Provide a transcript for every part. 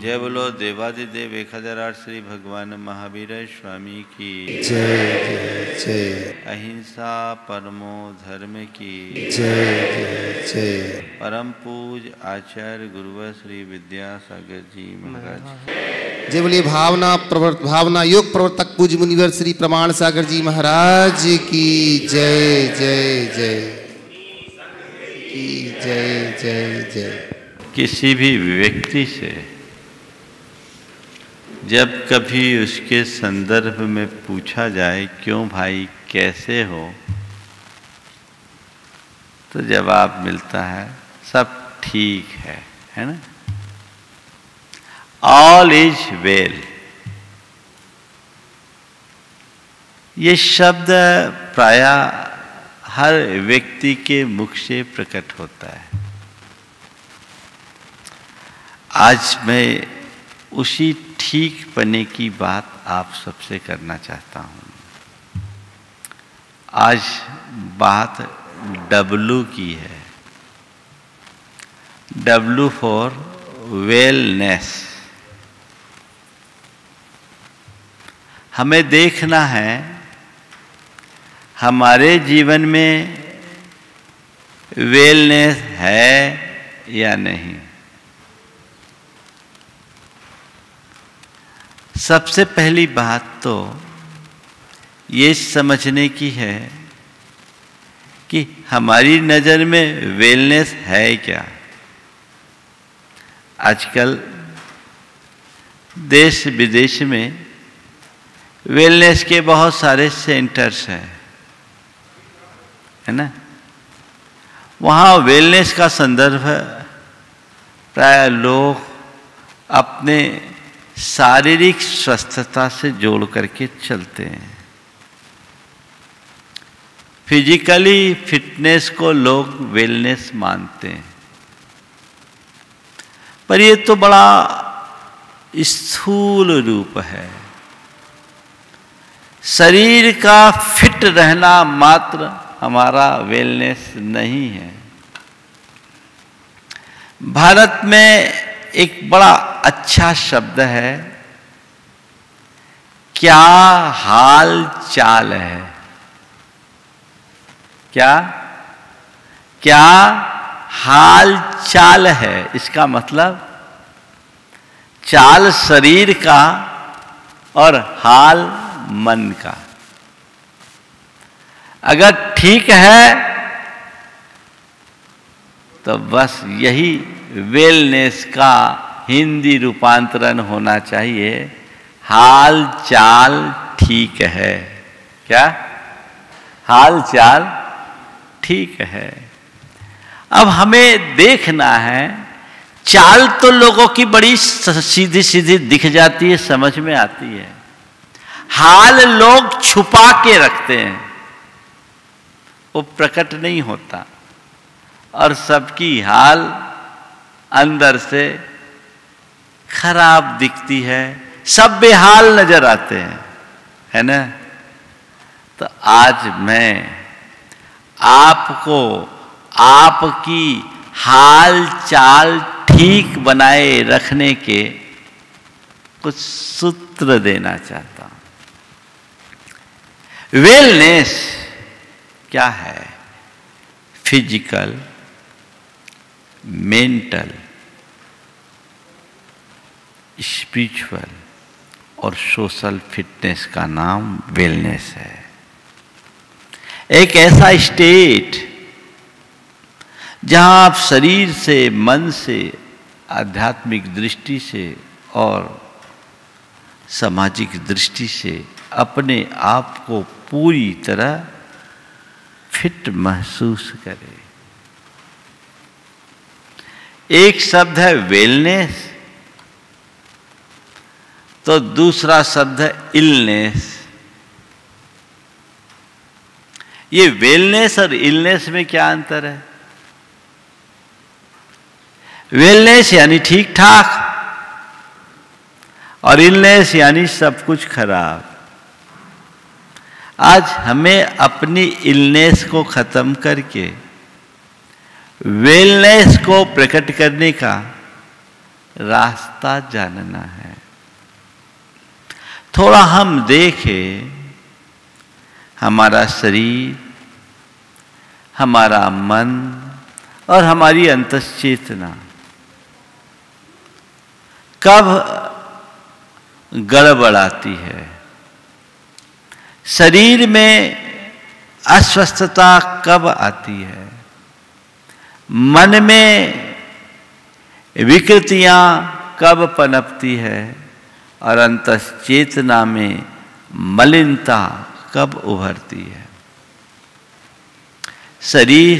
जय बोलो देवादिदेव 1008 श्री भगवान महावीर स्वामी की जय जय जय। अहिंसा परमो धर्म की जय जय जय। परम पूज आचार्य गुरुवर श्री विद्यासागर जी महाराज। जय बोलिए भावना योग प्रवर्तक पूज्य मुनिवर श्री प्रमाण सागर जी महाराज की जय जय जय की जय जय जय। किसी भी व्यक्ति से जब कभी उसके संदर्भ में पूछा जाए क्यों भाई कैसे हो, तो जवाब मिलता है सब ठीक है ना। All is well. ये शब्द प्रायः हर व्यक्ति के मुख से प्रकट होता है। आज मैं उसी ठीक पने की बात आप सबसे करना चाहता हूं। आज बात W की है। W for wellness. हमें देखना है हमारे जीवन में वेलनेस है या नहीं। सबसे पहली बात तो ये समझने की है कि हमारी नज़र में वेलनेस है क्या। आजकल देश विदेश में वेलनेस के बहुत सारे सेंटर्स हैं, है ना। वहाँ वेलनेस का संदर्भ प्राय लोग अपने शारीरिक स्वस्थता से जोड़ करके चलते हैं। फिजिकली फिटनेस को लोग वेलनेस मानते हैं, पर ये तो बड़ा स्थूल रूप है। शरीर का फिट रहना मात्र हमारा वेलनेस नहीं है। भारत में एक बड़ा अच्छा शब्द है, क्या हाल चाल है। क्या क्या हाल चाल है। इसका मतलब चाल शरीर का और हाल मन का। अगर ठीक है तो बस यही वेलनेस का हिंदी रूपांतरण होना चाहिए। हाल चाल ठीक है। क्या हाल चाल ठीक है। अब हमें देखना है, चाल तो लोगों की बड़ी सीधी सीधी दिख जाती है, समझ में आती है। हाल लोग छुपा के रखते हैं, वो प्रकट नहीं होता। और सबकी हाल अंदर से खराब दिखती है, सब बेहाल नजर आते हैं, है ना। तो आज मैं आपको आपकी हाल चाल ठीक बनाए रखने के कुछ सूत्र देना चाहता हूं। वेलनेस क्या है? फिजिकल, मेंटल, स्पिरिचुअल और सोशल फिटनेस का नाम वेलनेस है। एक ऐसा स्टेट जहां आप शरीर से, मन से, आध्यात्मिक दृष्टि से और सामाजिक दृष्टि से अपने आप को पूरी तरह फिट महसूस करें। एक शब्द है वेलनेस, तो दूसरा शब्द है इलनेस। ये वेलनेस और इलनेस में क्या अंतर है? वेलनेस यानी ठीक ठाक और इलनेस यानी सब कुछ खराब। आज हमें अपनी इलनेस को खत्म करके वेलनेस को प्रकट करने का रास्ता जानना है। थोड़ा हम देखें हमारा शरीर, हमारा मन और हमारी अंतश्चेतना कब गड़बड़ाती है। शरीर में अस्वस्थता कब आती है, मन में विकृतियां कब पनपती है और अंतश्चेतना में मलिनता कब उभरती है। शरीर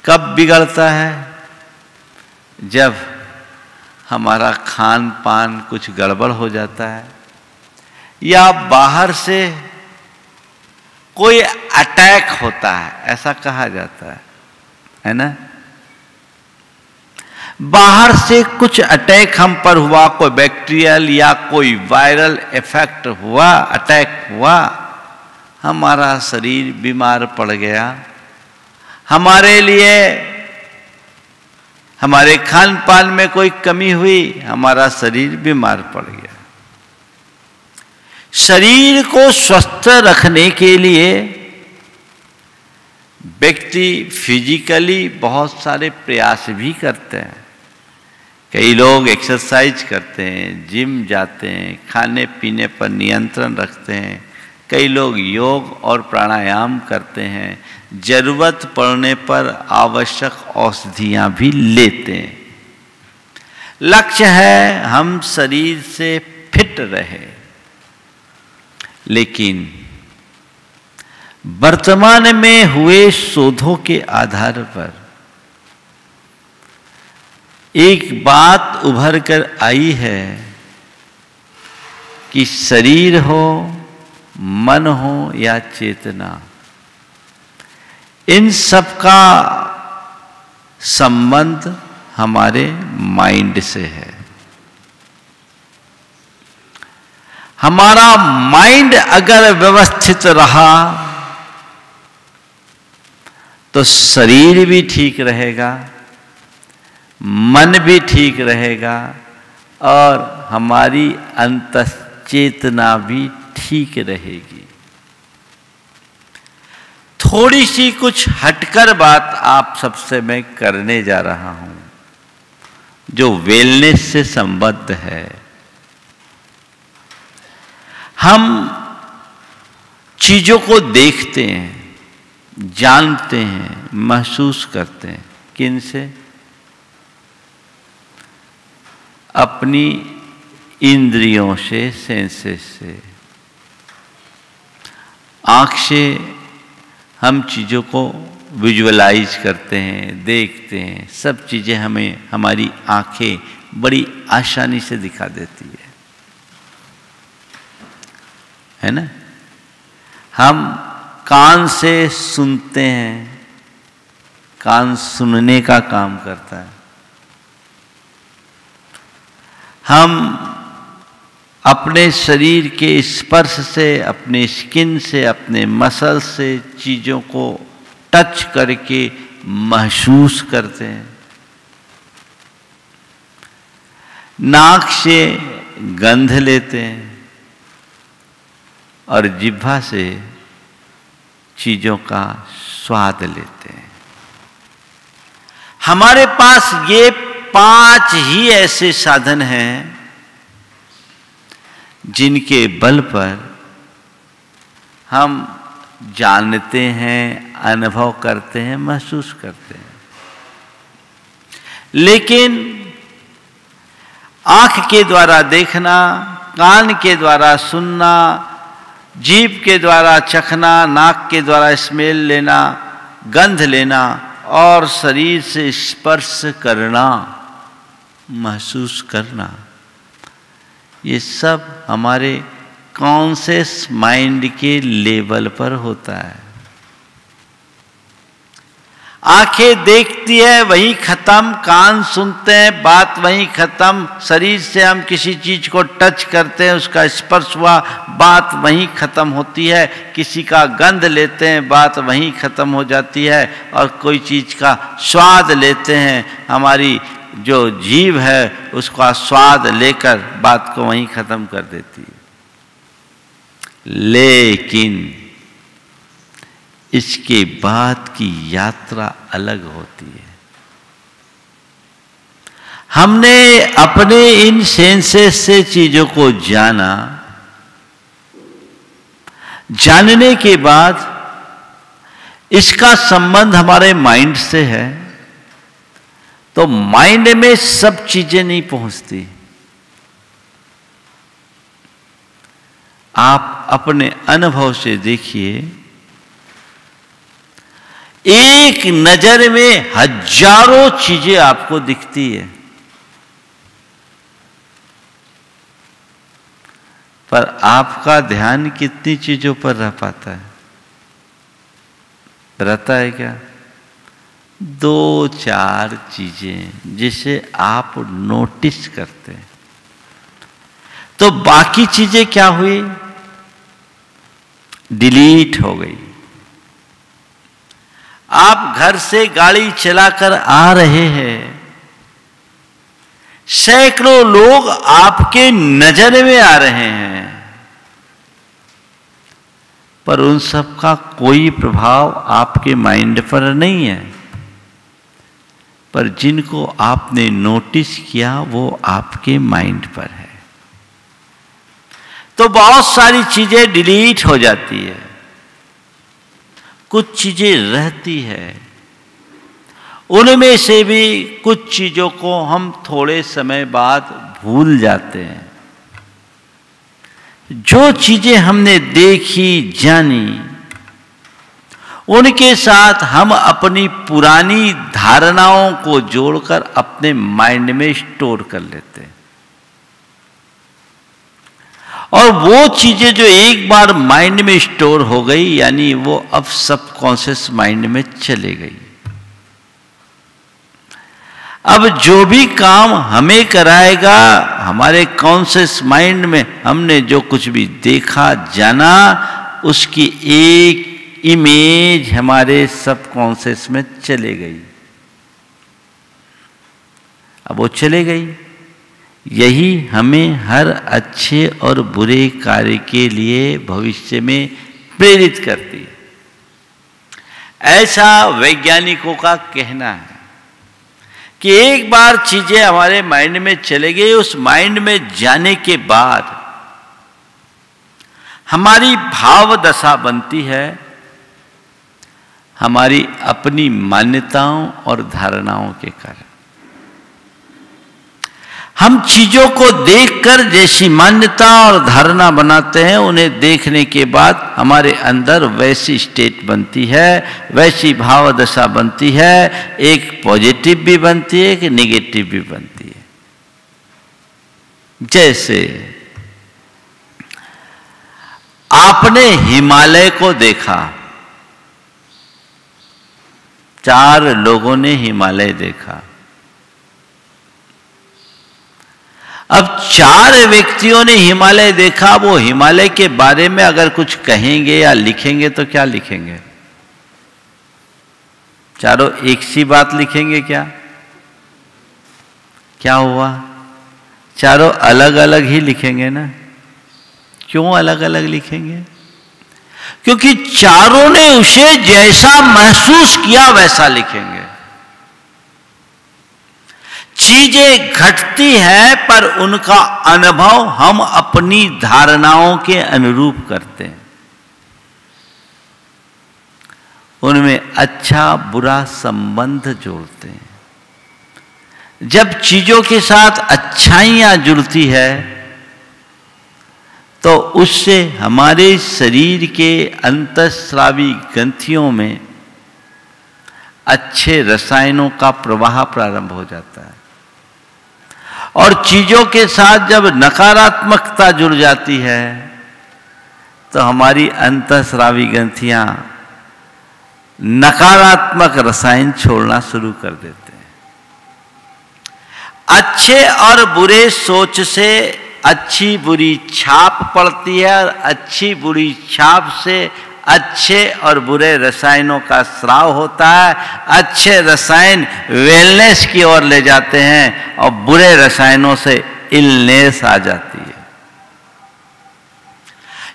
कब बिगड़ता है, जब हमारा खान पान कुछ गड़बड़ हो जाता है या बाहर से कोई अटैक होता है, ऐसा कहा जाता है ना। बाहर से कुछ अटैक हम पर हुआ, कोई बैक्टीरियल या कोई वायरल इफेक्ट हुआ, अटैक हुआ, हमारा शरीर बीमार पड़ गया। हमारे लिए हमारे खान पान में कोई कमी हुई, हमारा शरीर बीमार पड़ गया। शरीर को स्वस्थ रखने के लिए व्यक्ति फिजिकली बहुत सारे प्रयास भी करते हैं। कई लोग एक्सरसाइज करते हैं, जिम जाते हैं, खाने पीने पर नियंत्रण रखते हैं। कई लोग योग और प्राणायाम करते हैं, जरूरत पड़ने पर आवश्यक औषधियां भी लेते हैं। लक्ष्य है हम शरीर से फिट रहे। लेकिन वर्तमान में हुए शोधों के आधार पर एक बात उभर कर आई है कि शरीर हो, मन हो या चेतना, इन सब का संबंध हमारे माइंड से है। हमारा माइंड अगर व्यवस्थित रहा तो शरीर भी ठीक रहेगा, मन भी ठीक रहेगा और हमारी अंतश्चेतना भी ठीक रहेगी। थोड़ी सी कुछ हटकर बात आप सबसे मैं करने जा रहा हूं, जो वेलनेस से संबद्ध है। हम चीजों को देखते हैं, जानते हैं, महसूस करते हैं। किन से? अपनी इंद्रियों से, सेंसेस से। आँख से हम चीज़ों को विजुअलाइज करते हैं, देखते हैं। सब चीज़ें हमें हमारी आँखें बड़ी आसानी से दिखा देती है ना। हम कान से सुनते हैं, कान सुनने का काम करता है। हम अपने शरीर के स्पर्श से, अपने स्किन से, अपने मसल से चीज़ों को टच करके महसूस करते हैं। नाक से गंध लेते हैं और जिह्वा से चीज़ों का स्वाद लेते हैं। हमारे पास ये 5 ही ऐसे साधन हैं जिनके बल पर हम जानते हैं, अनुभव करते हैं, महसूस करते हैं। लेकिन आँख के द्वारा देखना, कान के द्वारा सुनना, जीभ के द्वारा चखना, नाक के द्वारा स्मेल लेना, गंध लेना और शरीर से स्पर्श करना, महसूस करना, ये सब हमारे कॉन्शियस माइंड के लेवल पर होता है। आंखें देखती है, वहीं खत्म। कान सुनते हैं, बात वहीं खत्म। शरीर से हम किसी चीज को टच करते हैं, उसका स्पर्श हुआ, बात वहीं खत्म होती है। किसी का गंध लेते हैं, बात वहीं खत्म हो जाती है। और कोई चीज का स्वाद लेते हैं, हमारी जो जीभ है उसका स्वाद लेकर बात को वहीं खत्म कर देती है। लेकिन इसके बाद की यात्रा अलग होती है। हमने अपने इन सेंसेस से चीजों को जाना, जानने के बाद इसका संबंध हमारे माइंड से है, तो माइंड में सब चीजें नहीं पहुंचती। आप अपने अनुभव से देखिए, एक नजर में हजारों चीजें आपको दिखती है, पर आपका ध्यान कितनी चीजों पर रह पाता है? रहता है क्या? 2-4 चीजें जिसे आप नोटिस करते हैं। तो बाकी चीजें क्या हुई? डिलीट हो गई। आप घर से गाड़ी चलाकर आ रहे हैं, सैकड़ों लोग आपके नजर में आ रहे हैं, पर उन सब का कोई प्रभाव आपके माइंड पर नहीं है। पर जिनको आपने नोटिस किया वो आपके माइंड पर है। तो बहुत सारी चीजें डिलीट हो जाती है, कुछ चीजें रहती है। उनमें से भी कुछ चीजों को हम थोड़े समय बाद भूल जाते हैं। जो चीजें हमने देखी जानी, उनके साथ हम अपनी पुरानी धारणाओं को जोड़कर अपने माइंड में स्टोर कर लेते हैं। और वो चीजें जो एक बार माइंड में स्टोर हो गई, यानी वो अब सबकॉन्शियस माइंड में चले गई। अब जो भी काम हमें कराएगा, हमारे कॉन्शियस माइंड में हमने जो कुछ भी देखा जाना, उसकी एक इमेज हमारे सबकॉन्शियस में चले गई। अब वो चले गई, यही हमें हर अच्छे और बुरे कार्य के लिए भविष्य में प्रेरित करती है। ऐसा वैज्ञानिकों का कहना है कि एक बार चीजें हमारे माइंड में चले गई, उस माइंड में जाने के बाद हमारी भाव दशा बनती है, हमारी अपनी मान्यताओं और धारणाओं के कारण। हम चीजों को देखकर जैसी मान्यता और धारणा बनाते हैं, उन्हें देखने के बाद हमारे अंदर वैसी स्टेट बनती है, वैसी भाव दशा बनती है। एक पॉजिटिव भी बनती है, एक नेगेटिव भी बनती है। जैसे आपने हिमालय को देखा, 4 लोगों ने हिमालय देखा। अब 4 व्यक्तियों ने हिमालय देखा, वो हिमालय के बारे में अगर कुछ कहेंगे या लिखेंगे तो क्या लिखेंगे? चारों एक सी बात लिखेंगे क्या? क्या हुआ? चारों अलग अलग ही लिखेंगे ना। क्यों अलग अलग लिखेंगे? क्योंकि चारों ने उसे जैसा महसूस किया वैसा लिखेंगे। चीजें घटती है, पर उनका अनुभव हम अपनी धारणाओं के अनुरूप करते हैं। उनमें अच्छा बुरा संबंध जोड़ते हैं। जब चीजों के साथ अच्छाइयां जुड़ती है, तो उससे हमारे शरीर के अंतःस्रावी ग्रंथियों में अच्छे रसायनों का प्रवाह प्रारंभ हो जाता है। और चीजों के साथ जब नकारात्मकता जुड़ जाती है, तो हमारी अंतःस्रावी ग्रंथियां नकारात्मक रसायन छोड़ना शुरू कर देते हैं। अच्छे और बुरे सोच से अच्छी बुरी छाप पड़ती है, और अच्छी बुरी छाप से अच्छे और बुरे रसायनों का स्राव होता है। अच्छे रसायन वेलनेस की ओर ले जाते हैं और बुरे रसायनों से इलनेस आ जाती है।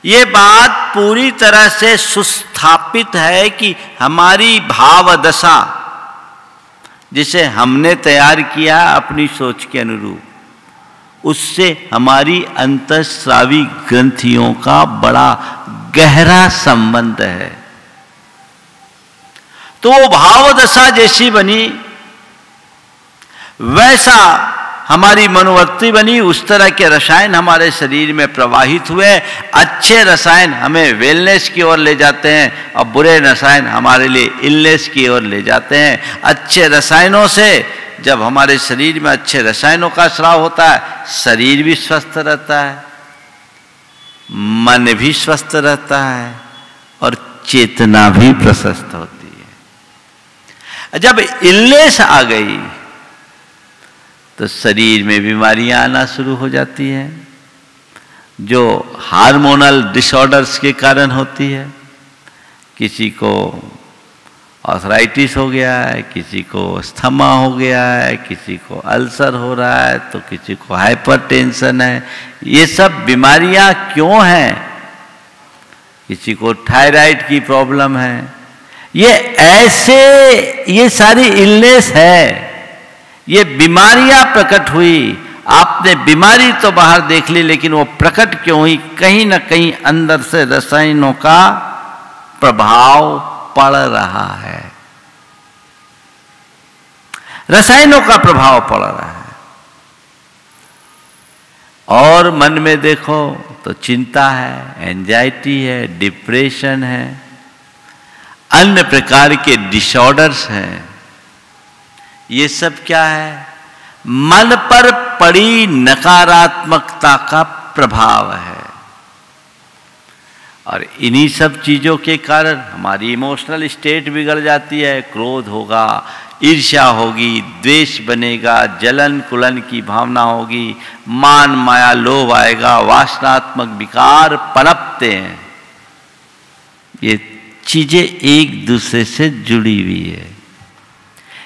ये बात पूरी तरह से सुस्थापित है कि हमारी भाव दशा जिसे हमने तैयार किया अपनी सोच के अनुरूप, उससे हमारी अंतःस्रावी ग्रंथियों का बड़ा गहरा संबंध है। तो वो भाव दशा जैसी बनी वैसा हमारी मनोवृत्ति बनी, उस तरह के रसायन हमारे शरीर में प्रवाहित हुए। अच्छे रसायन हमें वेलनेस की ओर ले जाते हैं और बुरे रसायन हमारे लिए इलनेस की ओर ले जाते हैं। अच्छे रसायनों से जब हमारे शरीर में अच्छे रसायनों का स्राव होता है, शरीर भी स्वस्थ रहता है, मन भी स्वस्थ रहता है और चेतना भी प्रशस्त होती है। जब इलनेस आ गई तो शरीर में बीमारियां आना शुरू हो जाती हैं, जो हार्मोनल डिसऑर्डर्स के कारण होती है। किसी को आर्थराइटिस हो गया है, किसी को अस्थमा हो गया है, किसी को अल्सर हो रहा है, तो किसी को हाइपरटेंशन है। ये सब बीमारियां क्यों हैं? किसी को थायराइड की प्रॉब्लम है। ये सारी इलनेस है, ये बीमारियां प्रकट हुई। आपने बीमारी तो बाहर देख ली, लेकिन वो प्रकट क्यों हुई? कहीं ना कहीं अंदर से रसायनों का प्रभाव पड़ रहा है, रसायनों का प्रभाव पड़ रहा है। और मन में देखो तो चिंता है, एंजाइटी है, डिप्रेशन है, अन्य प्रकार के डिसऑर्डर्स हैं। ये सब क्या है? मन पर पड़ी नकारात्मकता का प्रभाव है। और इन्हीं सब चीजों के कारण हमारी इमोशनल स्टेट बिगड़ जाती है। क्रोध होगा, ईर्ष्या होगी, द्वेष बनेगा, जलन कुलन की भावना होगी, मान माया लोभ आएगा, वासनात्मक विकार पनपते हैं। ये चीजें एक दूसरे से जुड़ी हुई है।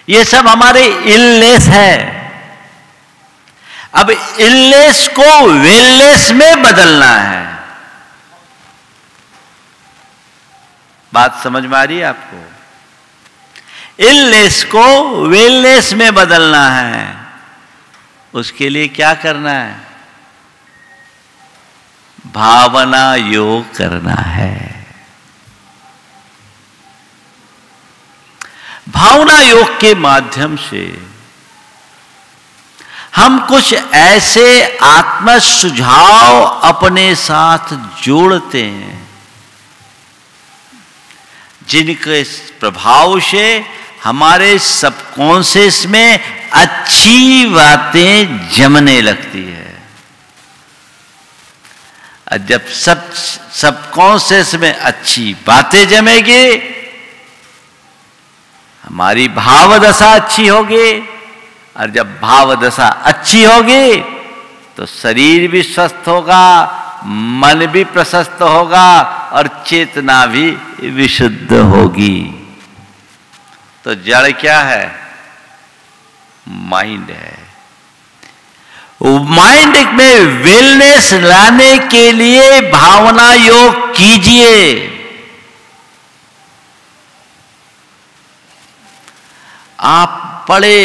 ये सब हमारे इलनेस है। अब इलनेस को वेलनेस में बदलना है। बात समझ में आ रही है आपको? इलनेस को वेलनेस में बदलना है। उसके लिए क्या करना है? भावना योग करना है। भावना योग के माध्यम से हम कुछ ऐसे आत्म सुझाव अपने साथ जोड़ते हैं जिनके प्रभाव से हमारे सबकॉन्शियस में अच्छी बातें जमने लगती है। और जब सबकॉन्शियस में अच्छी बातें जमेगी, हमारी भाव दशा अच्छी होगी। और जब भाव दशा अच्छी होगी तो शरीर भी स्वस्थ होगा, मन भी प्रशस्त होगा और चेतना भी विशुद्ध होगी। तो जड़ क्या है? माइंड है। माइंड में वेलनेस लाने के लिए भावना योग कीजिए। आप बड़े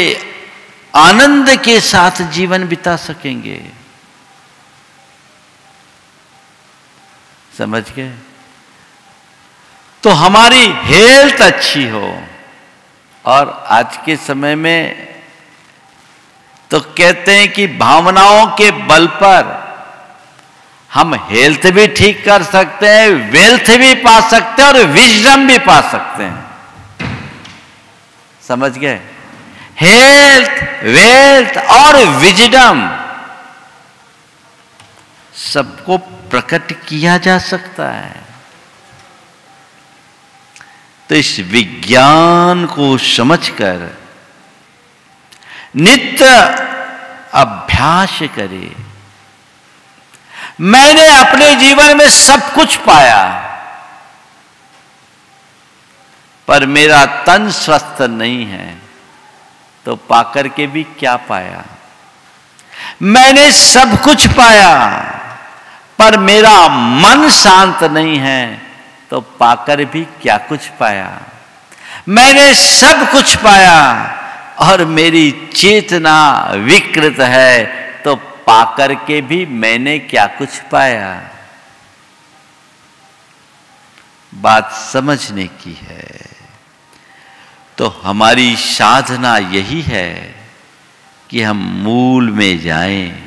आनंद के साथ जीवन बिता सकेंगे। समझ गए? तो हमारी हेल्थ अच्छी हो। और आज के समय में तो कहते हैं कि भावनाओं के बल पर हम हेल्थ भी ठीक कर सकते हैं, वेल्थ भी पा सकते हैं और विजडम भी पा सकते हैं। समझ गए? हेल्थ, वेल्थ और विजडम सबको प्रकट किया जा सकता है। तो इस विज्ञान को समझकर नित्य अभ्यास करें। मैंने अपने जीवन में सब कुछ पाया, पर मेरा तन स्वस्थ नहीं है, तो पाकर के भी क्या पाया? मैंने सब कुछ पाया, पर मेरा मन शांत नहीं है, तो पाकर भी क्या कुछ पाया? मैंने सब कुछ पाया और मेरी चेतना विकृत है, तो पाकर के भी मैंने क्या कुछ पाया? बात समझने की है। तो हमारी साधना यही है कि हम मूल में जाएं,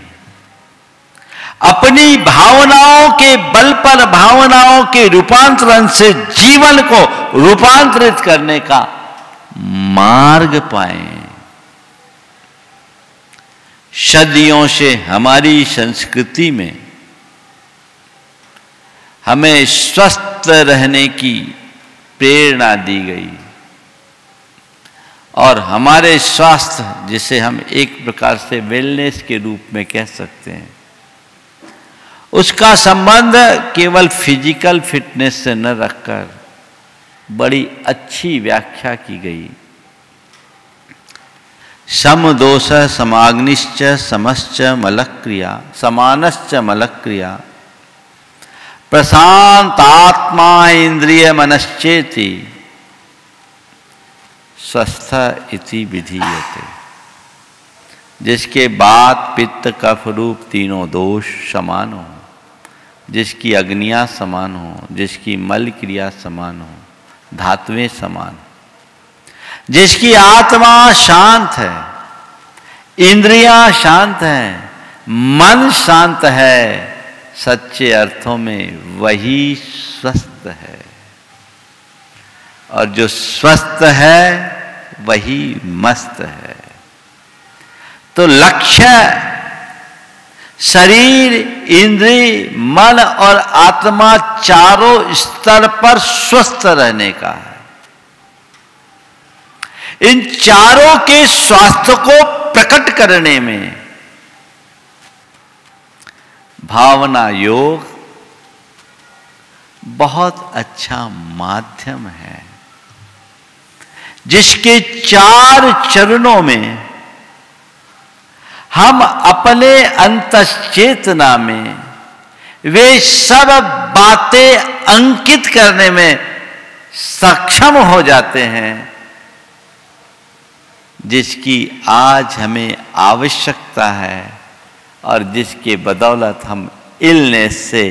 अपनी भावनाओं के बल पर भावनाओं के रूपांतरण से जीवन को रूपांतरित करने का मार्ग पाएं। सदियों से हमारी संस्कृति में हमें स्वस्थ रहने की प्रेरणा दी गई और हमारे स्वास्थ्य, जिसे हम एक प्रकार से वेलनेस के रूप में कह सकते हैं, उसका संबंध केवल फिजिकल फिटनेस से न रखकर बड़ी अच्छी व्याख्या की गई। समदोष समाग्निश्च समश्च मलक्रिया समानश्च मलक्रिया प्रशांतात्मा इंद्रिय मनश्चेति स्वस्थ इति विधीयते। जिसके बात पित्त कफ रूप तीनों दोष समान हो, जिसकी अग्नियां समान हो, जिसकी मल क्रिया समान हो, धातुएं समान, जिसकी आत्मा शांत है, इंद्रियां शांत हैं, मन शांत है, सच्चे अर्थों में वही स्वस्थ है। और जो स्वस्थ है वही मस्त है। तो लक्ष्य शरीर, इंद्रिय, मन और आत्मा चारों स्तर पर स्वस्थ रहने का है। इन चारों के स्वास्थ्य को प्रकट करने में भावना योग बहुत अच्छा माध्यम है, जिसके 4 चरणों में हम अपने अंतश्चेतना में वे सब बातें अंकित करने में सक्षम हो जाते हैं, जिसकी आज हमें आवश्यकता है और जिसके बदौलत हम इलनेस से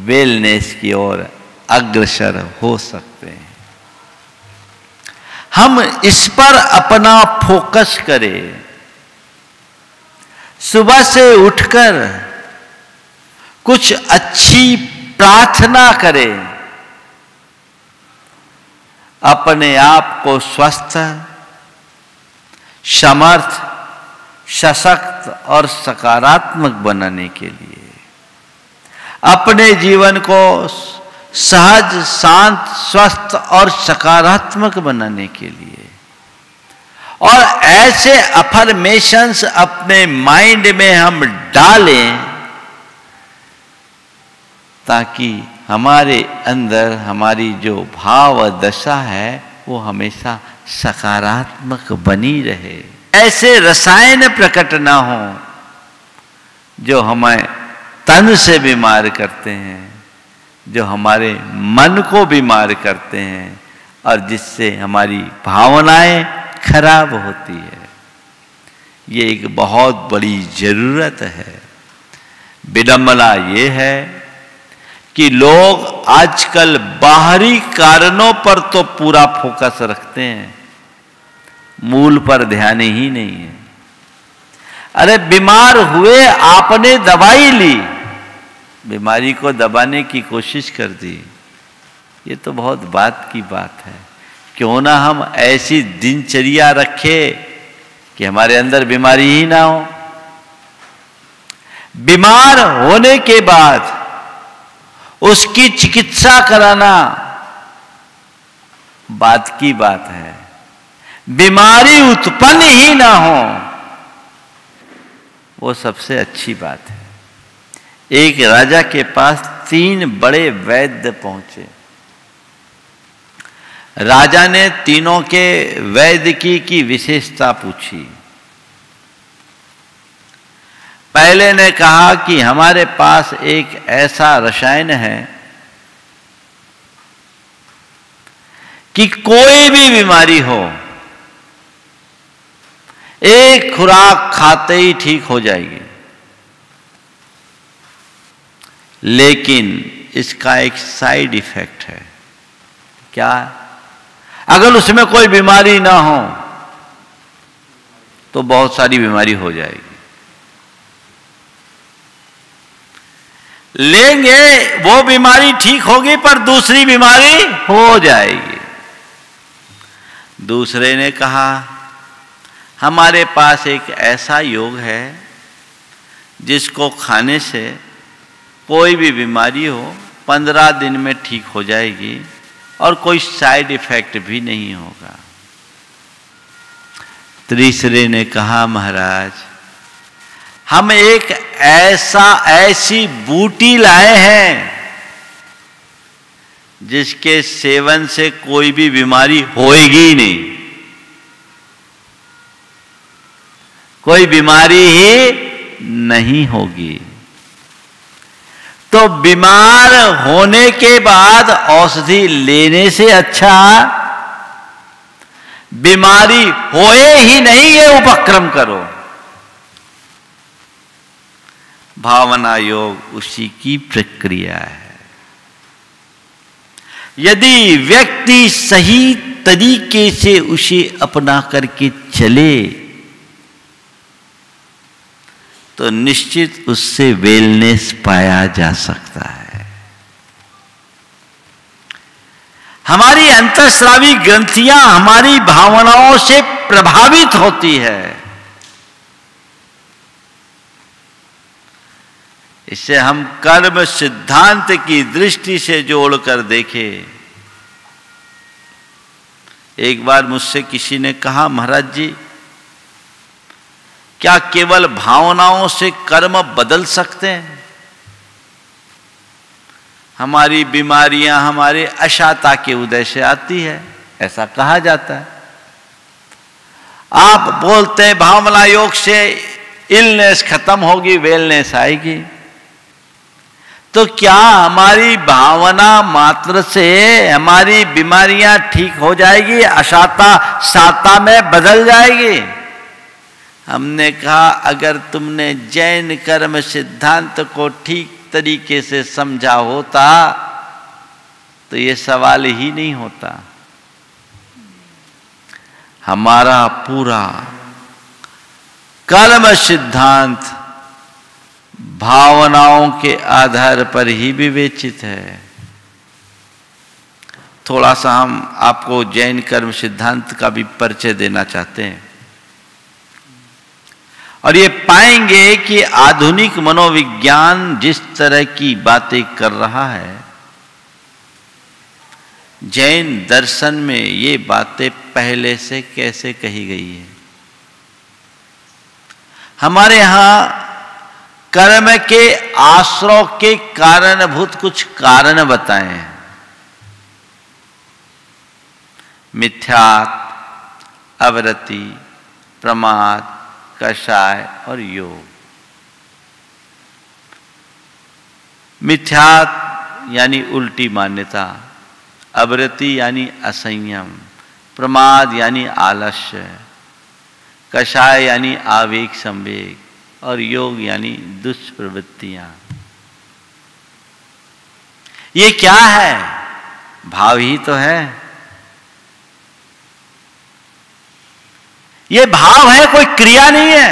वेलनेस की ओर अग्रसर हो सकते हैं। हम इस पर अपना फोकस करें। सुबह से उठकर कुछ अच्छी प्रार्थना करें, अपने आप को स्वस्थ, समर्थ, सशक्त और सकारात्मक बनाने के लिए, अपने जीवन को सहज, शांत, स्वस्थ और सकारात्मक बनाने के लिए, और ऐसे अफर्मेशंस अपने माइंड में हम डालें ताकि हमारे अंदर हमारी जो भाव दशा है वो हमेशा सकारात्मक बनी रहे। ऐसे रसायन प्रकट ना हो जो हमें तन से बीमार करते हैं, जो हमारे मन को बीमार करते हैं और जिससे हमारी भावनाएं खराब होती है। ये एक बहुत बड़ी जरूरत है। विडंबना ये है कि लोग आजकल बाहरी कारणों पर तो पूरा फोकस रखते हैं, मूल पर ध्यान ही नहीं है। अरे बीमार हुए, आपने दवाई ली, बीमारी को दबाने की कोशिश कर दी, ये तो बहुत बात की बात है। क्यों ना हम ऐसी दिनचर्या रखें कि हमारे अंदर बीमारी ही ना हो। बीमार होने के बाद उसकी चिकित्सा कराना बात की बात है, बीमारी उत्पन्न ही ना हो वो सबसे अच्छी बात है। एक राजा के पास 3 बड़े वैद्य पहुंचे। राजा ने तीनों के वैद्यकी की विशेषता पूछी। पहले ने कहा कि हमारे पास एक ऐसा रसायन है कि कोई भी बीमारी हो, एक खुराक खाते ही ठीक हो जाएगी, लेकिन इसका एक साइड इफेक्ट है। क्या? अगर उसमें कोई बीमारी ना हो तो बहुत सारी बीमारी हो जाएगी। लेंगे वो बीमारी ठीक होगी पर दूसरी बीमारी हो जाएगी। दूसरे ने कहा हमारे पास एक ऐसा योग है जिसको खाने से कोई भी बीमारी हो 15 दिन में ठीक हो जाएगी और कोई साइड इफेक्ट भी नहीं होगा। तीसरे ने कहा महाराज हम एक ऐसी बूटी लाए हैं जिसके सेवन से कोई भी बीमारी होएगी नहीं, कोई बीमारी ही नहीं होगी। तो बीमार होने के बाद औषधि लेने से अच्छा बीमारी होए ही नहीं ये उपक्रम करो। भावना योग उसी की प्रक्रिया है। यदि व्यक्ति सही तरीके से उसे अपना करके चले तो निश्चित उससे वेलनेस पाया जा सकता है। हमारी अंतःस्रावी ग्रंथियां हमारी भावनाओं से प्रभावित होती है। इसे हम कर्म सिद्धांत की दृष्टि से जोड़कर देखें। एक बार मुझसे किसी ने कहा महाराज जी क्या केवल भावनाओं से कर्म बदल सकते हैं? हमारी बीमारियां हमारे अशाता के उदय से आती है, ऐसा कहा जाता है। आप बोलते हैं भावना योग से इलनेस खत्म होगी, वेलनेस आएगी। तो क्या हमारी भावना मात्र से हमारी बीमारियां ठीक हो जाएगी, अशाता साता में बदल जाएगी? हमने कहा अगर तुमने जैन कर्म सिद्धांत को ठीक तरीके से समझा होता तो ये सवाल ही नहीं होता। हमारा पूरा कर्म सिद्धांत भावनाओं के आधार पर ही विवेचित है। थोड़ा सा हम आपको जैन कर्म सिद्धांत का भी परिचय देना चाहते हैं और ये पाएंगे कि आधुनिक मनोविज्ञान जिस तरह की बातें कर रहा है, जैन दर्शन में ये बातें पहले से कैसे कही गई है। हमारे यहां कर्म के आश्रय के कारणभूत कुछ कारण बताए हैं। मिथ्यात्व, अवरति, प्रमाद, कषाय और योग। मिथ्यात्व यानी उल्टी मान्यता, अवरति यानी असंयम, प्रमाद यानी आलस्य, कषाय यानी आवेग संवेग और योग यानी दुष्प्रवृत्तियां। ये क्या है? भाव ही तो है। ये भाव है, कोई क्रिया नहीं है।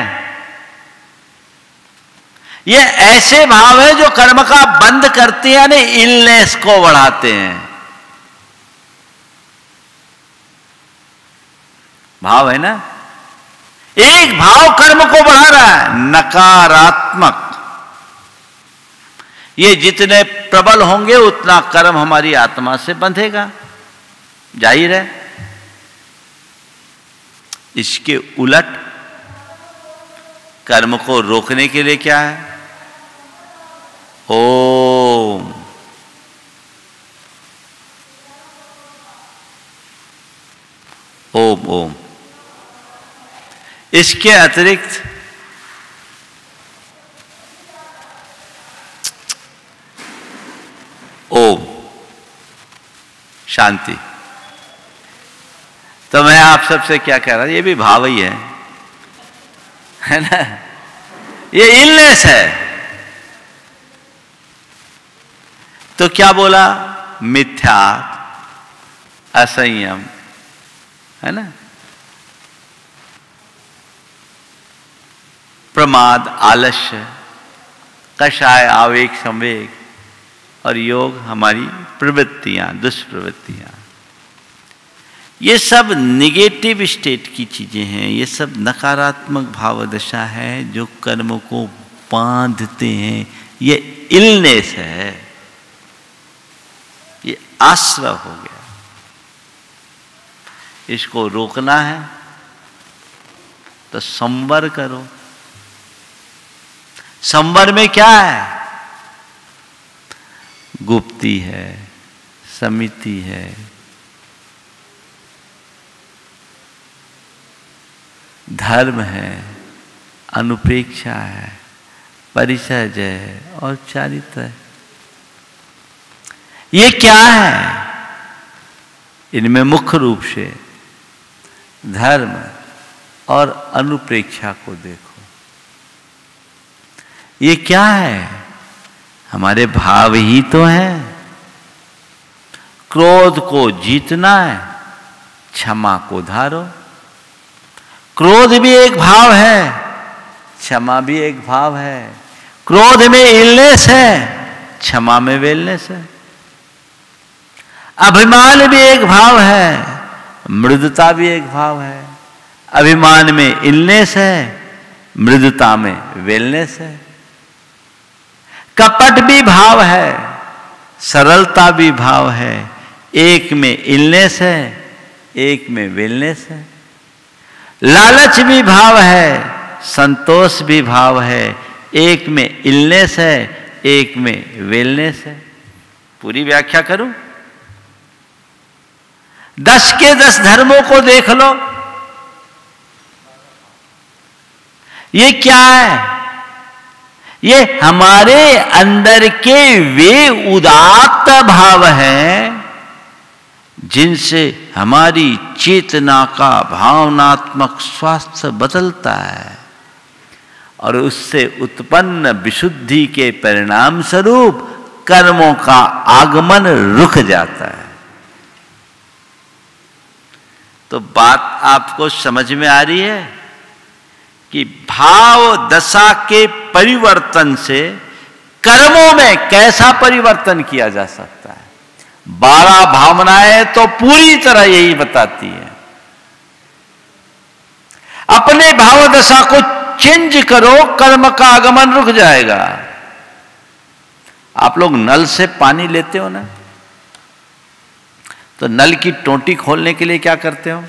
ये ऐसे भाव है जो कर्म का बंद करते हैं, यानी इलनेस को बढ़ाते हैं। भाव है ना? एक भाव कर्म को बढ़ा रहा है, नकारात्मक। ये जितने प्रबल होंगे उतना कर्म हमारी आत्मा से बंधेगा, जाहिर है। इसके उलट कर्म को रोकने के लिए क्या है? ओम। ओम। इसके अतिरिक्त ओम शांति। तो मैं आप सबसे क्या कह रहा हूं, ये भी भाव ही है ना, ये इलनेस है। तो क्या बोला, मिथ्या, असंयम, है ना, प्रमाद, आलस्य, कषाय, आवेग, संवेग, और योग हमारी प्रवृत्तियां, दुष्प्रवृत्तियां। ये सब निगेटिव स्टेट की चीजें हैं, ये सब नकारात्मक भाव दशा है जो कर्म को बांधते हैं। ये इलनेस है, ये आश्रय हो गया। इसको रोकना है तो संवर करो। संवर में क्या है, गुप्ती है, समिति है, धर्म है, अनुपेक्षा है, परिचर्य है और चारित्र है। ये क्या है, इनमें मुख्य रूप से धर्म और अनुप्रेक्षा को देखो। ये क्या है, हमारे भाव ही तो हैं। क्रोध को जीतना है, क्षमा को धारो। क्रोध भी एक भाव है, क्षमा भी एक भाव है। क्रोध में इलनेस है, क्षमा में वेलनेस है। अभिमान भी एक भाव है, मृदुता भी एक भाव है। अभिमान में इलनेस है, मृदुता में वेलनेस है। कपट भी भाव है, सरलता भी भाव है। एक में इलनेस है, एक में वेलनेस है। लालच भी भाव है, संतोष भी भाव है। एक में इलनेस है, एक में वेलनेस है। पूरी व्याख्या करूं, 10 के 10 धर्मों को देख लो। ये क्या है, ये हमारे अंदर के वे उदात्त भाव हैं जिनसे हमारी चेतना का भावनात्मक स्वास्थ्य बदलता है और उससे उत्पन्न विशुद्धि के परिणाम स्वरूप कर्मों का आगमन रुक जाता है। तो बात आपको समझ में आ रही है कि भाव दशा के परिवर्तन से कर्मों में कैसा परिवर्तन किया जा सकता है। 12 भावनाएं तो पूरी तरह यही बताती है। अपने भाव दशा को चेंज करो, कर्म का आगमन रुक जाएगा। आप लोग नल से पानी लेते हो ना, तो नल की टोंटी खोलने के लिए क्या करते हो,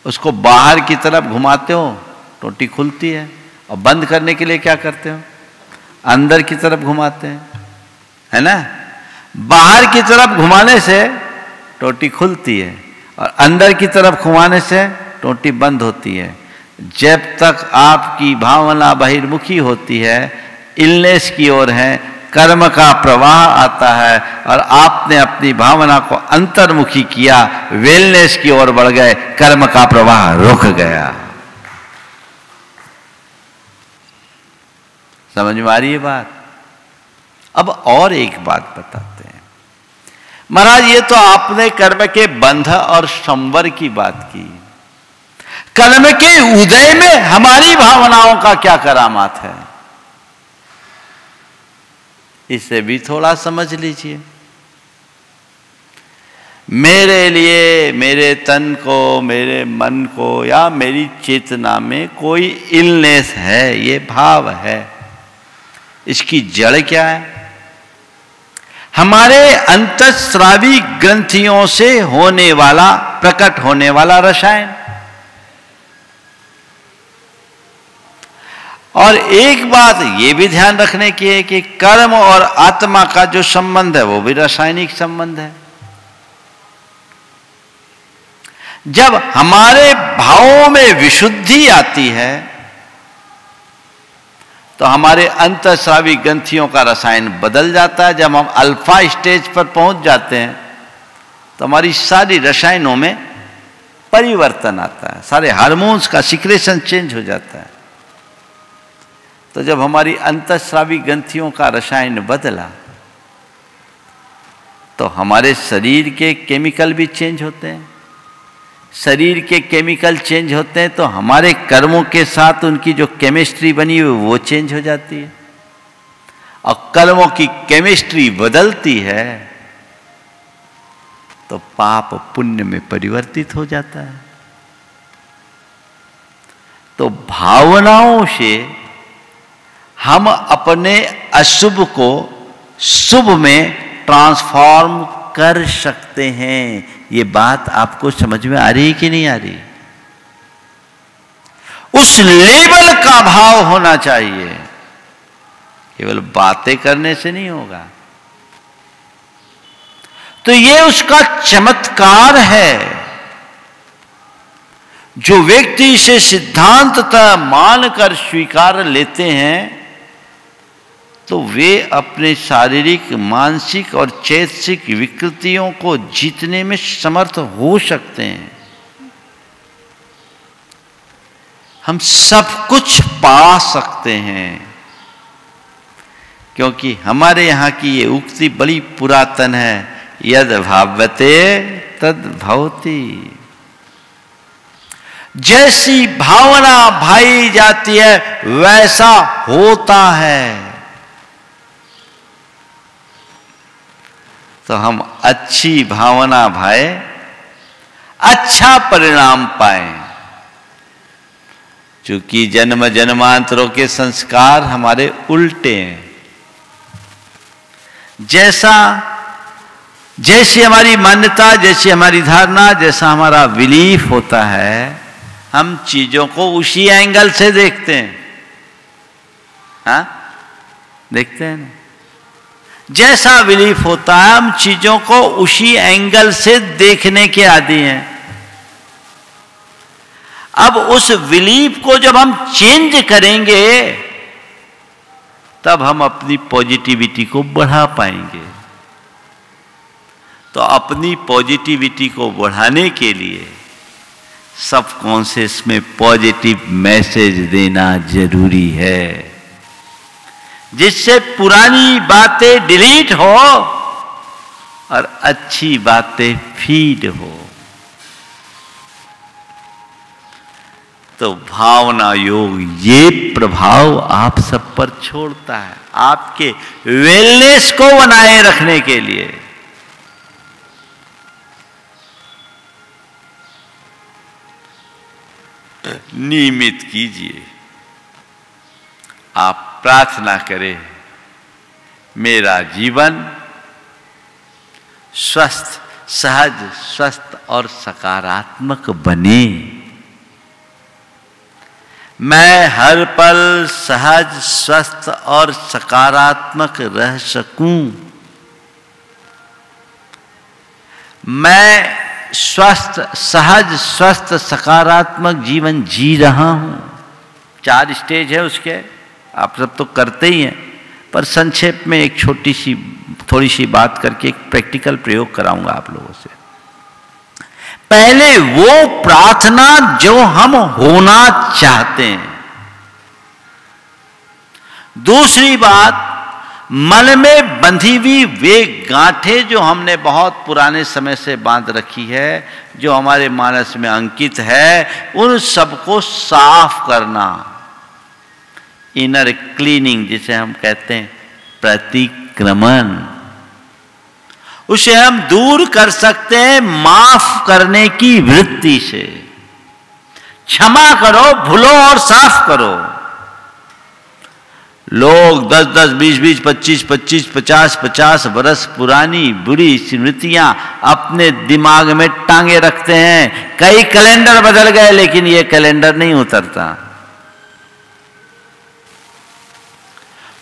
उसको बाहर की तरफ घुमाते हो, टोंटी खुलती है। और बंद करने के लिए क्या करते हो, अंदर की तरफ घुमाते हैं, है ना। बाहर की तरफ घुमाने से टोंटी खुलती है और अंदर की तरफ घुमाने से टोंटी बंद होती है। जब तक आपकी भावना बहिर्मुखी होती है, इलनेस की ओर है, कर्म का प्रवाह आता है और आपने अपनी भावना को अंतर्मुखी किया, वेलनेस की ओर बढ़ गए, कर्म का प्रवाह रुक गया। समझ में आ रही है बात। अब और एक बात बताते हैं। महाराज, ये तो आपने कर्म के बंध और संवर की बात की, कर्म के उदय में हमारी भावनाओं का क्या करामात है, इसे भी थोड़ा समझ लीजिए। मेरे लिए, मेरे तन को, मेरे मन को या मेरी चेतना में कोई इलनेस है, ये भाव है। इसकी जड़ क्या है, हमारे अंतःस्रावी ग्रंथियों से होने वाला, प्रकट होने वाला रसायन। और एक बात ये भी ध्यान रखने की है कि कर्म और आत्मा का जो संबंध है वो भी रासायनिक संबंध है। जब हमारे भावों में विशुद्धि आती है तो हमारे अंतःस्रावी ग्रंथियों का रसायन बदल जाता है। जब हम अल्फा स्टेज पर पहुंच जाते हैं तो हमारी सारी रसायनों में परिवर्तन आता है, सारे हार्मोन्स का सिक्रेशन चेंज हो जाता है। तो जब हमारी अंतःस्रावी ग्रंथियों का रसायन बदला तो हमारे शरीर के केमिकल भी चेंज होते हैं। शरीर के केमिकल चेंज होते हैं तो हमारे कर्मों के साथ उनकी जो केमिस्ट्री बनी हुई वो चेंज हो जाती है, और कर्मों की केमिस्ट्री बदलती है तो पाप पुण्य में परिवर्तित हो जाता है। तो भावनाओं से हम अपने अशुभ को शुभ में ट्रांसफॉर्म कर सकते हैं। ये बात आपको समझ में आ रही है कि नहीं आ रही? उस लेवल का भाव होना चाहिए, केवल बातें करने से नहीं होगा। तो ये उसका चमत्कार है। जो व्यक्ति इसे सिद्धांततः मानकर स्वीकार लेते हैं तो वे अपने शारीरिक, मानसिक और चैतसिक विकृतियों को जीतने में समर्थ हो सकते हैं। हम सब कुछ पा सकते हैं, क्योंकि हमारे यहाँ की ये उक्ति बड़ी पुरातन है, यद भावते तद भवति। जैसी भावना भाई जाती है वैसा होता है। तो हम अच्छी भावना भाए, अच्छा परिणाम पाएं। चूंकि जन्म जन्मांतरों के संस्कार हमारे उल्टे हैं। जैसी हमारी मान्यता, जैसी हमारी धारणा, जैसा हमारा बिलीफ होता है, हम चीजों को उसी एंगल से देखते हैं। हाँ, देखते हैं ना? जैसा बिलीफ होता है हम चीजों को उसी एंगल से देखने के आदी हैं। अब उस बिलीफ को जब हम चेंज करेंगे तब हम अपनी पॉजिटिविटी को बढ़ा पाएंगे। तो अपनी पॉजिटिविटी को बढ़ाने के लिए सबकॉन्शियस में पॉजिटिव मैसेज देना जरूरी है, जिससे पुरानी बातें डिलीट हो और अच्छी बातें फीड हो। तो भावना योग ये प्रभाव आप सब पर छोड़ता है, आपके वेलनेस को बनाए रखने के लिए। नियमित कीजिए, आप प्रार्थना करें, मेरा जीवन स्वस्थ, सहज, स्वस्थ और सकारात्मक बने। मैं हर पल सहज, स्वस्थ और सकारात्मक रह सकूं। मैं स्वस्थ, सहज, स्वस्थ, सकारात्मक जीवन जी रहा हूं। 4 स्टेज है उसके, आप सब तो करते ही हैं, पर संक्षेप में एक छोटी सी थोड़ी सी बात करके एक प्रैक्टिकल प्रयोग कराऊंगा आप लोगों से। पहले वो प्रार्थना जो हम होना चाहते हैं। दूसरी बात, मन में बंधी हुई वे गांठें जो हमने बहुत पुराने समय से बांध रखी है, जो हमारे मानस में अंकित है, उन सबको साफ करना। इनर क्लीनिंग जिसे हम कहते हैं, प्रतिक्रमण, उसे हम दूर कर सकते हैं माफ करने की वृत्ति से। क्षमा करो, भूलो और साफ करो। लोग 10-10, 20-20, 25-25, 50-50 वर्ष पुरानी बुरी स्मृतियां अपने दिमाग में टांगे रखते हैं। कई कैलेंडर बदल गए लेकिन ये कैलेंडर नहीं उतरता।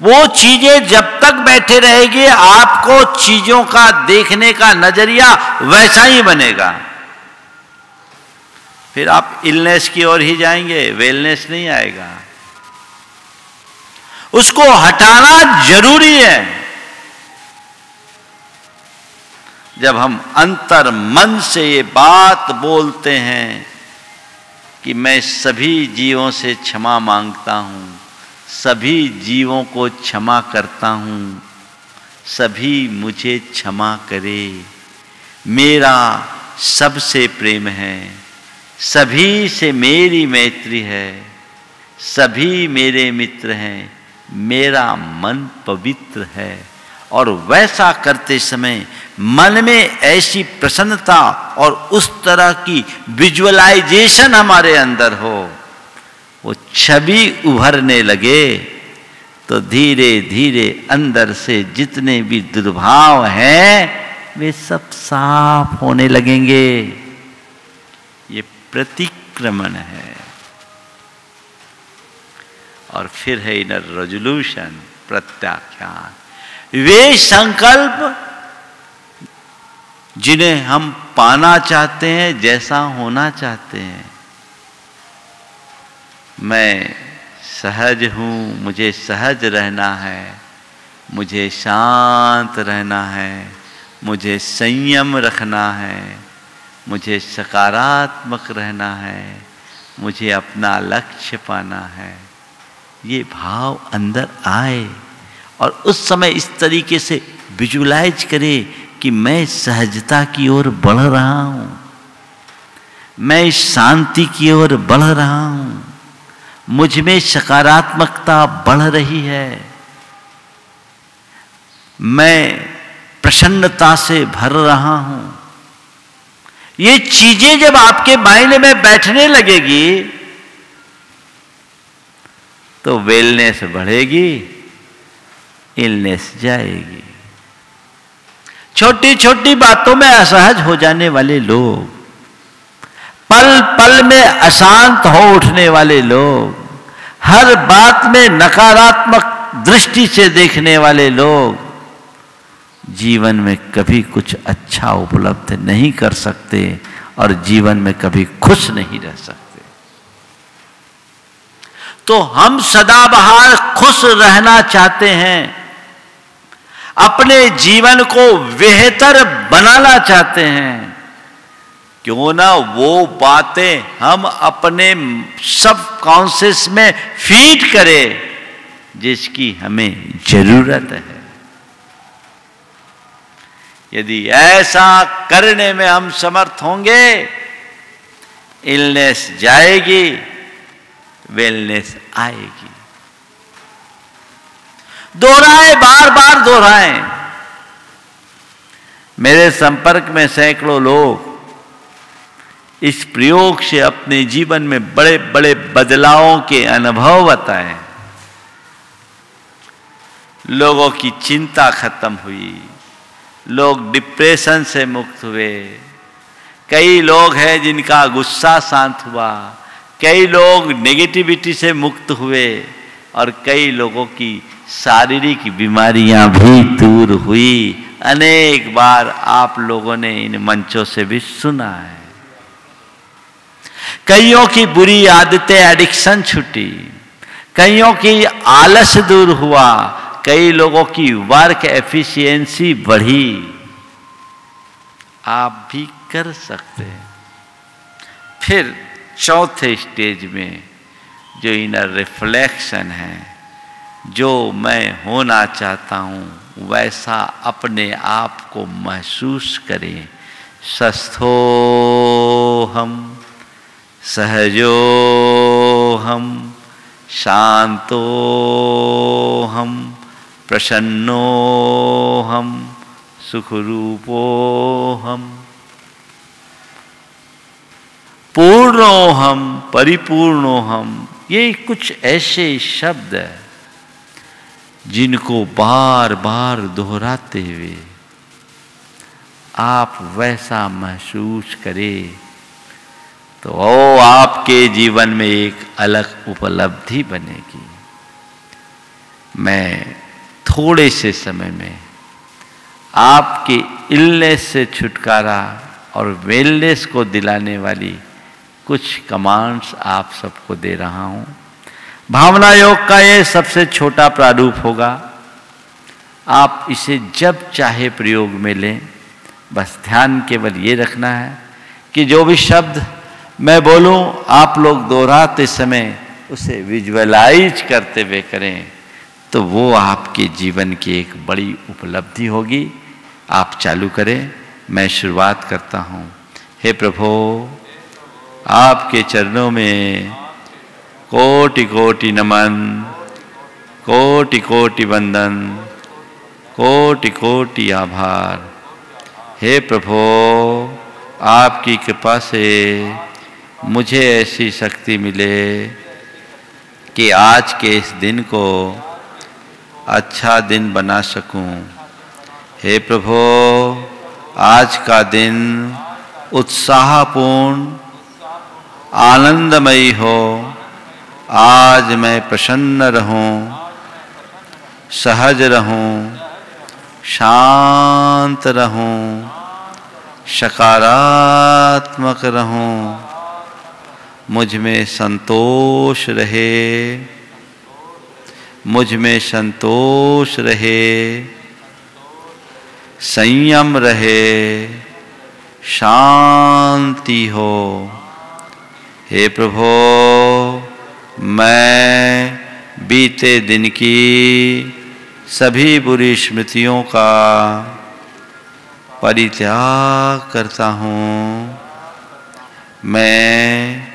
वो चीजें जब तक बैठे रहेगी, आपको चीजों का देखने का नजरिया वैसा ही बनेगा। फिर आप इलनेस की ओर ही जाएंगे, वेलनेस नहीं आएगा। उसको हटाना जरूरी है। जब हम अंतर मन से ये बात बोलते हैं कि मैं सभी जीवों से क्षमा मांगता हूं, सभी जीवों को क्षमा करता हूं, सभी मुझे क्षमा करे, मेरा सबसे प्रेम है, सभी से मेरी मैत्री है, सभी मेरे मित्र हैं, मेरा मन पवित्र है। और वैसा करते समय मन में ऐसी प्रसन्नता और उस तरह की विजुअलाइजेशन हमारे अंदर हो, वो छवि उभरने लगे, तो धीरे धीरे अंदर से जितने भी दुर्भाव हैं वे सब साफ होने लगेंगे। ये प्रतिक्रमण है। और फिर है इनर रेजोल्यूशन, प्रत्याख्यान। वे संकल्प जिन्हें हम पाना चाहते हैं, जैसा होना चाहते हैं। मैं सहज हूँ, मुझे सहज रहना है, मुझे शांत रहना है, मुझे संयम रखना है, मुझे सकारात्मक रहना है, मुझे अपना लक्ष्य पाना है। ये भाव अंदर आए और उस समय इस तरीके से विजुलाइज करे कि मैं सहजता की ओर बढ़ रहा हूं, मैं शांति की ओर बढ़ रहा हूं, मुझ में सकारात्मकता बढ़ रही है, मैं प्रसन्नता से भर रहा हूं। ये चीजें जब आपके माइंड में बैठने लगेगी तो वेलनेस बढ़ेगी, इलनेस जाएगी। छोटी छोटी बातों में असहज हो जाने वाले लोग, पल पल में अशांत हो उठने वाले लोग, हर बात में नकारात्मक दृष्टि से देखने वाले लोग जीवन में कभी कुछ अच्छा उपलब्ध नहीं कर सकते और जीवन में कभी खुश नहीं रह सकते। तो हम सदाबहार खुश रहना चाहते हैं, अपने जीवन को बेहतर बनाना चाहते हैं। क्यों ना वो बातें हम अपने सब कॉन्शियस में फीड करें जिसकी हमें जरूरत है। यदि ऐसा करने में हम समर्थ होंगे, इलनेस जाएगी, वेलनेस आएगी। दोहराएं, बार बार दोहराएं। मेरे संपर्क में सैकड़ों लोग इस प्रयोग से अपने जीवन में बड़े बड़े बदलावों के अनुभव बताए। लोगों की चिंता खत्म हुई, लोग डिप्रेशन से मुक्त हुए, कई लोग हैं जिनका गुस्सा शांत हुआ, कई लोग नेगेटिविटी से मुक्त हुए और कई लोगों की शारीरिक बीमारियां भी दूर हुई। अनेक बार आप लोगों ने इन मंचों से भी सुना है। कईयों की बुरी आदतें, एडिक्शन छूटी, कईयों की आलस दूर हुआ, कई लोगों की वर्क एफिशिएंसी बढ़ी। आप भी कर सकते हैं। फिर चौथे स्टेज में जो इनर रिफ्लेक्शन है, जो मैं होना चाहता हूं वैसा अपने आप को महसूस करें। स्वस्थोहम, सहजोहम, शांतोहम, प्रसन्नोहम, सुखरूपोहम, पूर्णोहम, परिपूर्णोहम। ये कुछ ऐसे शब्द हैं जिनको बार बार दोहराते हुए आप वैसा महसूस करें तो वो आपके जीवन में एक अलग उपलब्धि बनेगी। मैं थोड़े से समय में आपके इलनेस से छुटकारा और वेलनेस को दिलाने वाली कुछ कमांड्स आप सबको दे रहा हूं। भावना योग का ये सबसे छोटा प्रारूप होगा। आप इसे जब चाहे प्रयोग में लें। बस ध्यान केवल ये रखना है कि जो भी शब्द मैं बोलूं आप लोग दोहराते समय उसे विजुअलाइज करते हुए करें, तो वो आपके जीवन की एक बड़ी उपलब्धि होगी। आप चालू करें, मैं शुरुआत करता हूं। हे प्रभु, आपके चरणों में कोटि कोटि नमन, कोटि कोटि वंदन, कोटि कोटि आभार। हे प्रभु, आपकी कृपा से मुझे ऐसी शक्ति मिले कि आज के इस दिन को अच्छा दिन बना सकूं। हे प्रभु, आज का दिन उत्साहपूर्ण आनंदमयी हो। आज मैं प्रसन्न रहूं, सहज रहूं, शांत रहूं, सकारात्मक रहूं, मुझ में संतोष रहे, मुझ में संतोष रहे, संयम रहे, शांति हो। हे प्रभु, मैं बीते दिन की सभी बुरी स्मृतियों का परित्याग करता हूँ। मैं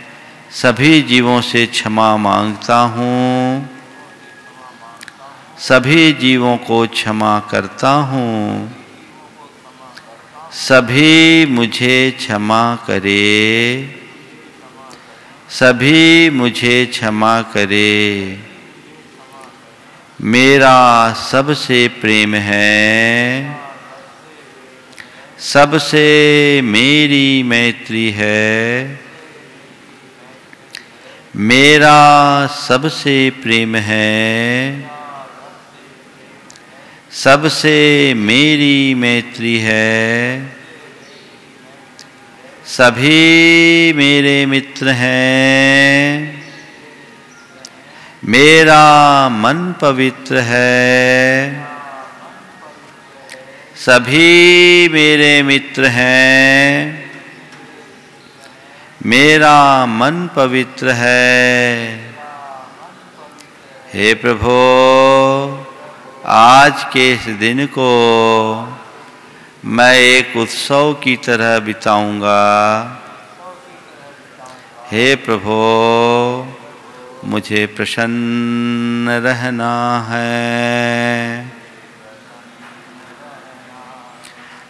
सभी जीवों से क्षमा मांगता हूँ, सभी जीवों को क्षमा करता हूँ। सभी मुझे क्षमा करे, सभी मुझे क्षमा करे। मेरा सबसे प्रेम है, सबसे मेरी मैत्री है। मेरा सबसे प्रेम है, सबसे मेरी मैत्री है। सभी मेरे मित्र हैं। मेरा मन पवित्र है। सभी मेरे मित्र हैं। मेरा मन पवित्र है। हे प्रभु, आज के इस दिन को मैं एक उत्सव की तरह बिताऊंगा। हे प्रभु, मुझे प्रसन्न रहना है।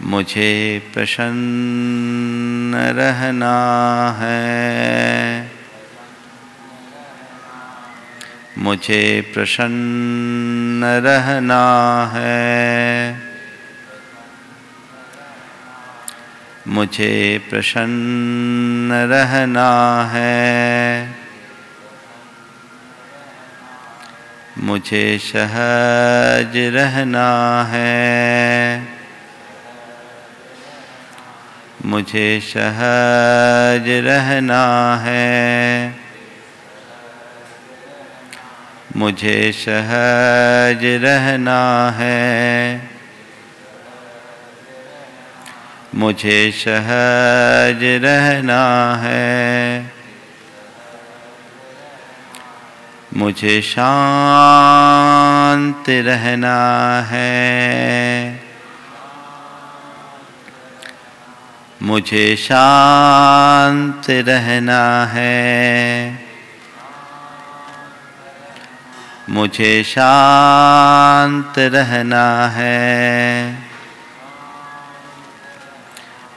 मुझे प्रसन्न रहना है। मुझे प्रसन्न रहना है। मुझे प्रसन्न रहना है। मुझे सहज रहना है। मुझे सहज रहना है। मुझे सहज रहना है। मुझे सहज रहना है। मुझे शांत रहना है। मुझे शांत रहना है। मुझे शांत रहना है।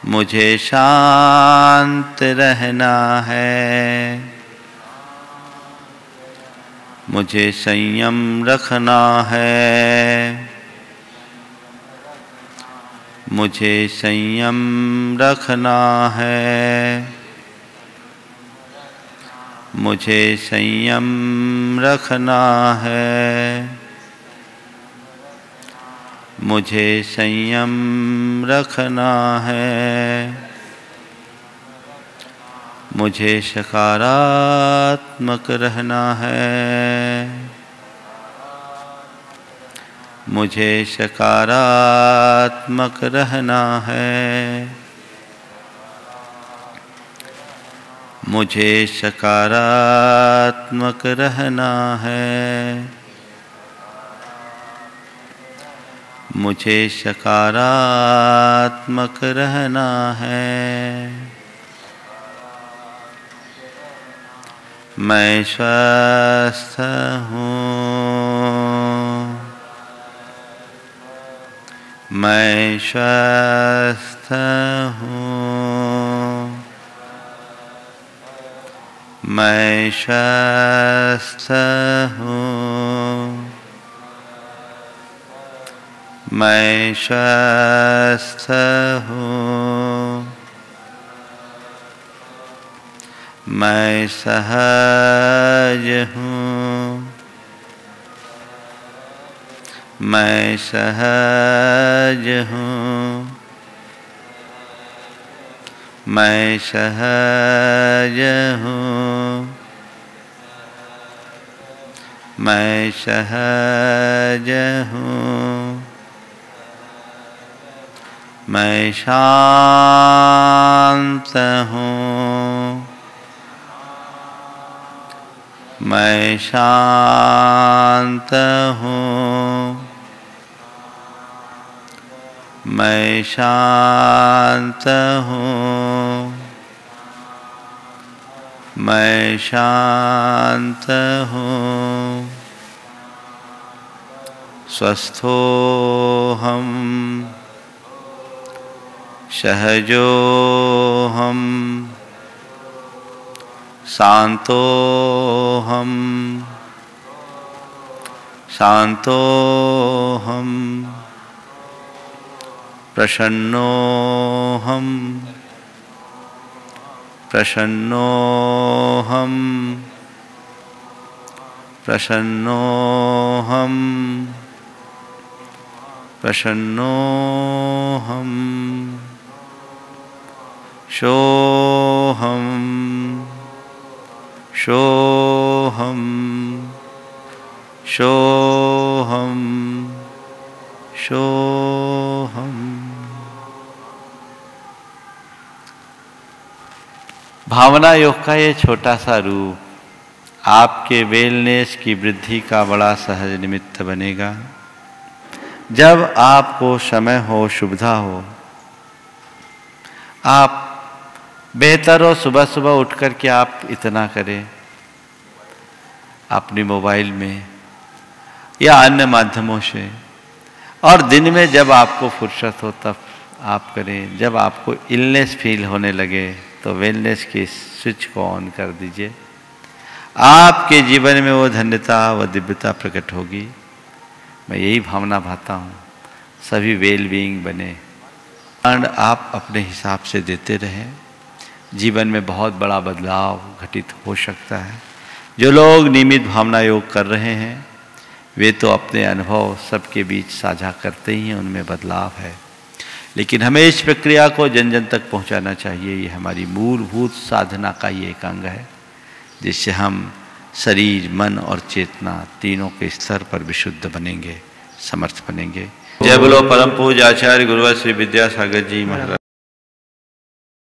मुझे शांत रहना है। मुझे संयम रखना है। मुझे संयम रखना है। मुझे संयम रखना है। मुझे संयम रखना है। मुझे सकारात्मक रहना है। मुझे सकारात्मक रहना है। मुझे सकारात्मक रहना है। मुझे सकारात्मक रहना है। मैं स्वस्थ हूँ। मैं स्वस्थ हूँ। मैं स्वस्थ हूँ। मैं स्वस्थ हूँ। मैं सहज हूँ। मैं सहज हूँ। मैं सहज हूँ। मैं सहज हूँ। मैं शांत हूँ। मैं शांत हूँ। मैं शांत हूँ। मैं शांत हूँ। स्वस्थोऽहं सहजोऽहं शान्तोऽहं शान्तोऽहं प्रसन्नोऽहं प्रसन्नोऽहं प्रसन्नोऽहं प्रसन्नोऽहं सोऽहं सोऽहं सोऽहं सोऽहम्। भावना योग का ये छोटा सा रूप आपके वेलनेस की वृद्धि का बड़ा सहज निमित्त बनेगा। जब आपको समय हो, सुविधा हो, आप बेहतर हो सुबह सुबह उठ कर के आप इतना करें अपनी मोबाइल में या अन्य माध्यमों से, और दिन में जब आपको फुर्सत हो तब आप करें। जब आपको इलनेस फील होने लगे तो वेलनेस की स्विच को ऑन कर दीजिए। आपके जीवन में वो धन्यता व दिव्यता प्रकट होगी। मैं यही भावना भाता हूँ सभी वेल बीइंग बने। और आप अपने हिसाब से देते रहें, जीवन में बहुत बड़ा बदलाव घटित हो सकता है। जो लोग नियमित भावना योग कर रहे हैं वे तो अपने अनुभव सबके बीच साझा करते ही हैं, उनमें बदलाव है। लेकिन हमें इस प्रक्रिया को जन जन तक पहुंचाना चाहिए। ये हमारी मूलभूत साधना का ही एक अंग है जिससे हम शरीर, मन और चेतना तीनों के स्तर पर विशुद्ध बनेंगे, समर्थ बनेंगे। जय बोलो परम पूज्य आचार्य गुरुवर श्री विद्यासागर जी महाराज।